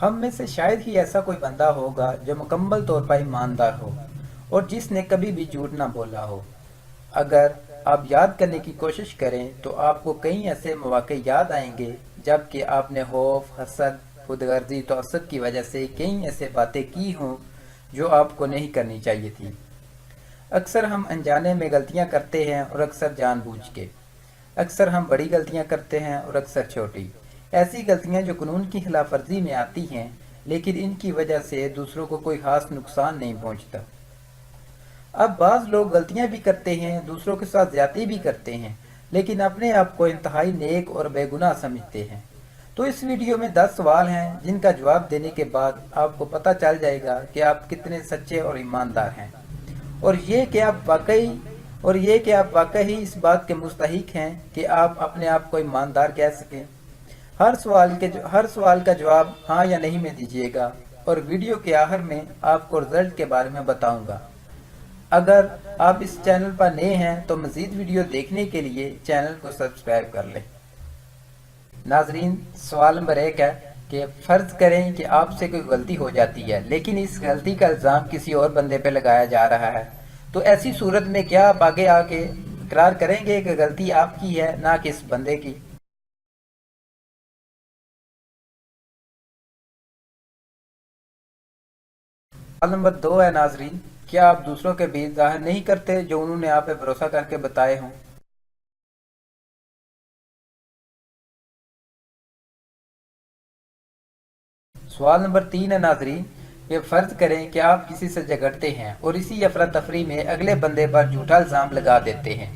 हम में से शायद ही ऐसा कोई बंदा होगा जो मुकम्मल तौर पर ईमानदार हो और जिसने कभी भी झूठ ना बोला हो। अगर आप याद करने की कोशिश करें तो आपको कई ऐसे मौके याद आएंगे जबकि आपने खौफ, हसद, खुदगर्जी, तअस्सुब की वजह से कई ऐसे बातें की हों जो आपको नहीं करनी चाहिए थी। अक्सर हम अनजाने में गलतियां करते हैं और अक्सर जानबूझ के। अक्सर हम बड़ी गलतियां करते हैं और अक्सर छोटी। ऐसी गलतियां जो कानून की खिलाफ वर्जी में आती हैं, लेकिन इनकी वजह से दूसरों को कोई खास नुकसान नहीं पहुंचता। अब बाज़ लोग गलतियां भी करते हैं, दूसरों के साथ ज्यादती भी करते हैं, लेकिन अपने आप को इंतहाई नेक और बेगुनाह समझते हैं। तो इस वीडियो में 10 सवाल हैं जिनका जवाब देने के बाद आपको पता चल जाएगा कि आप कितने सच्चे और ईमानदार हैं, और ये कि आप वाकई इस बात के मुस्तहिक हैं कि आप अपने आप को ईमानदार कह सकें। हर सवाल का जवाब हाँ या नहीं में दीजिएगा, और वीडियो के आखिर में आपको रिजल्ट के बारे में बताऊंगा। अगर आप इस चैनल पर नए हैं तो मज़ीद वीडियो देखने के लिए चैनल को सब्सक्राइब कर लें। नाजरीन, सवाल नंबर 1 है कि फ़र्ज़ करें कि आपसे कोई गलती हो जाती है, लेकिन इस गलती का इल्ज़ाम किसी और बंदे पे लगाया जा रहा है। तो ऐसी सूरत में क्या आप आगे आके इकरार करेंगे कि गलती आपकी है, ना कि इस बंदे की? सवाल नंबर 2 है नाजरीन, क्या आप दूसरों के बीच जाहिर नहीं करते जो उन्होंने आप पे भरोसा करके बताए हों? सवाल नंबर 3 है नाजरीन, ये फर्ज करें कि आप किसी से झगड़ते हैं और इसी अफरा तफरी में अगले बंदे पर झूठा इल्ज़ाम लगा देते हैं।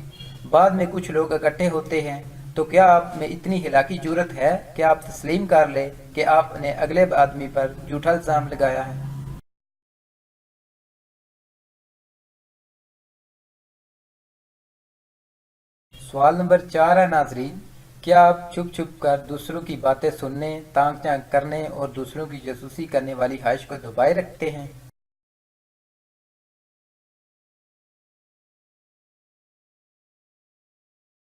बाद में कुछ लोग इकट्ठे होते हैं, तो क्या आप में इतनी हिलाकी जरूरत है कि आप तस्लीम कर ले कि आपने अगले आदमी पर झूठा इल्ज़ाम लगाया है? सवाल नंबर 4 है नाजरीन, क्या आप छुप छुप कर दूसरों की बातें सुनने, ताक झांक करने और दूसरों की जासूसी करने वाली ख्वाहिश को दबाए रखते हैं?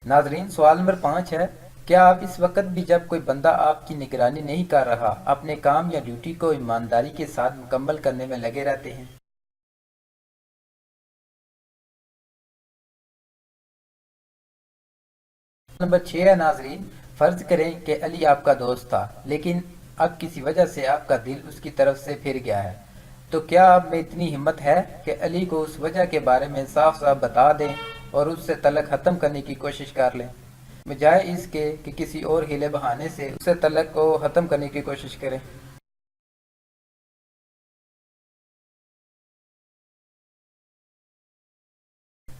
नाजरीन, सवाल नंबर 5 है, क्या आप इस वक्त भी जब कोई बंदा आपकी निगरानी नहीं कर रहा अपने काम या ड्यूटी को ईमानदारी के साथ मुकम्मल करने में लगे रहते हैं? नंबर 6 है नाजरीन, फर्ज करें कि अली आपका दोस्त था, लेकिन अब किसी वजह से आपका दिल उसकी तरफ से फिर गया है। तो क्या आप में इतनी हिम्मत है कि अली को उस वजह के बारे में साफ साफ बता दें और उससे तलक ख़त्म करने की कोशिश कर लें, बजाय इसके कि किसी और हीले बहाने से उससे तलक को ख़त्म करने की कोशिश करें?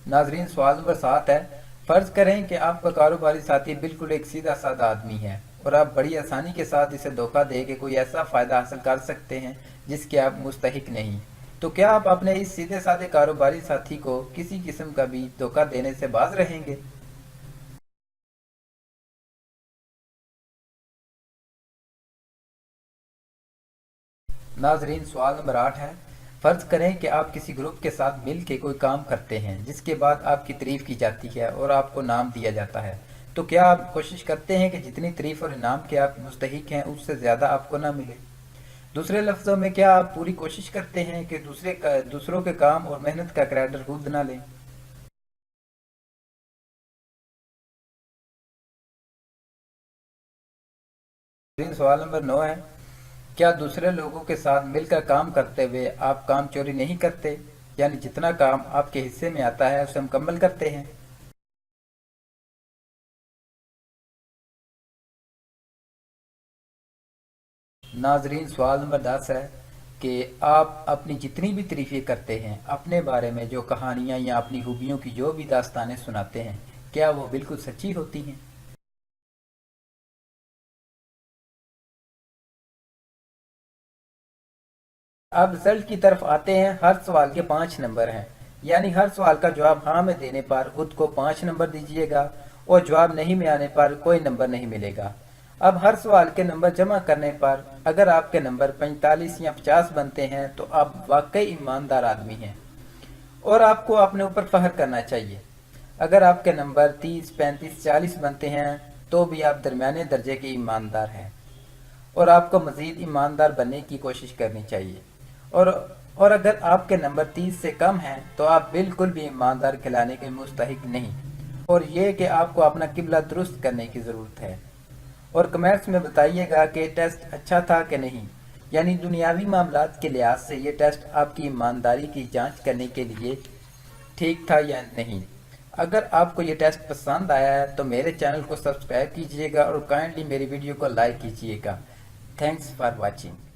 नाजरीन, सवाल नंबर 7 है, फर्ज करें कि आपका कारोबारी साथी बिल्कुल एक सीधा साधा आदमी है और आप बड़ी आसानी के साथ इसे धोखा दे के कोई ऐसा फ़ायदा हासिल कर सकते हैं जिसके आप मुस्तहिक नहीं। तो क्या आप अपने इस सीधे साधे कारोबारी साथी को किसी किस्म का भी धोखा देने से बाज रहेंगे? नाजरीन, सवाल नंबर 8 है, फ़र्ज करें कि आप किसी ग्रुप के साथ मिल के कोई काम करते हैं जिसके बाद आपकी तारीफ़ की जाती है और आपको नाम दिया जाता है। तो क्या आप कोशिश करते हैं कि जितनी तारीफ़ और इनाम के आप मुस्तहिक हैं उससे ज़्यादा आपको ना मिले? दूसरे लफ्ज़ों में, क्या आप पूरी कोशिश करते हैं कि दूसरों के काम और मेहनत का क्रेडिट खुद ना लें? सवाल नंबर 9 है, क्या दूसरे लोगों के साथ मिलकर काम करते हुए आप काम चोरी नहीं करते, यानी जितना काम आपके हिस्से में आता है उसे मुकम्मल करते हैं? नाजरीन, सवाल नंबर 10 है कि आप अपनी जितनी भी तारीफें करते हैं, अपने बारे में जो कहानियाँ या अपनी खूबियों की जो भी दास्तानें सुनाते हैं, क्या वो बिल्कुल सच्ची होती हैं? अब रिजल्ट की तरफ आते हैं। हर सवाल के 5 नंबर हैं, यानी हर सवाल का जवाब हाँ में देने पर खुद को 5 नंबर दीजिएगा और जवाब नहीं में आने पर कोई नंबर नहीं मिलेगा। अब हर सवाल के नंबर जमा करने पर अगर आपके नंबर 45 या 50 बनते हैं तो आप वाकई ईमानदार आदमी हैं और आपको अपने ऊपर फख्र करना चाहिए। अगर आपके नंबर 30, 35, 40 बनते हैं तो भी आप दरमियाने दर्जे के ईमानदार हैं اور آپ کو مزید ایماندار بننے کی کوشش کرنی چاہیے۔ اور اگر آپ کے نمبر 30 سے کم ہیں تو آپ بالکل بھی ایماندار کھلانے کے مستحق نہیں، اور یہ کہ آپ کو اپنا قبلہ درست کرنے کی ضرورت ہے۔ اور کمنٹس میں بتائیے گا کہ ٹیسٹ اچھا تھا کہ نہیں، یعنی دنیاوی معاملات کے لحاظ سے یہ ٹیسٹ آپ کی ایمانداری کی جانچ کرنے کے لیے ٹھیک تھا یا نہیں۔ اگر آپ کو یہ ٹیسٹ پسند آیا ہے تو میرے چینل کو سبسکرائب کیجئے گا اور کائنڈلی میری ویڈیو کو لائک کیجئے گا۔ Thanks for watching.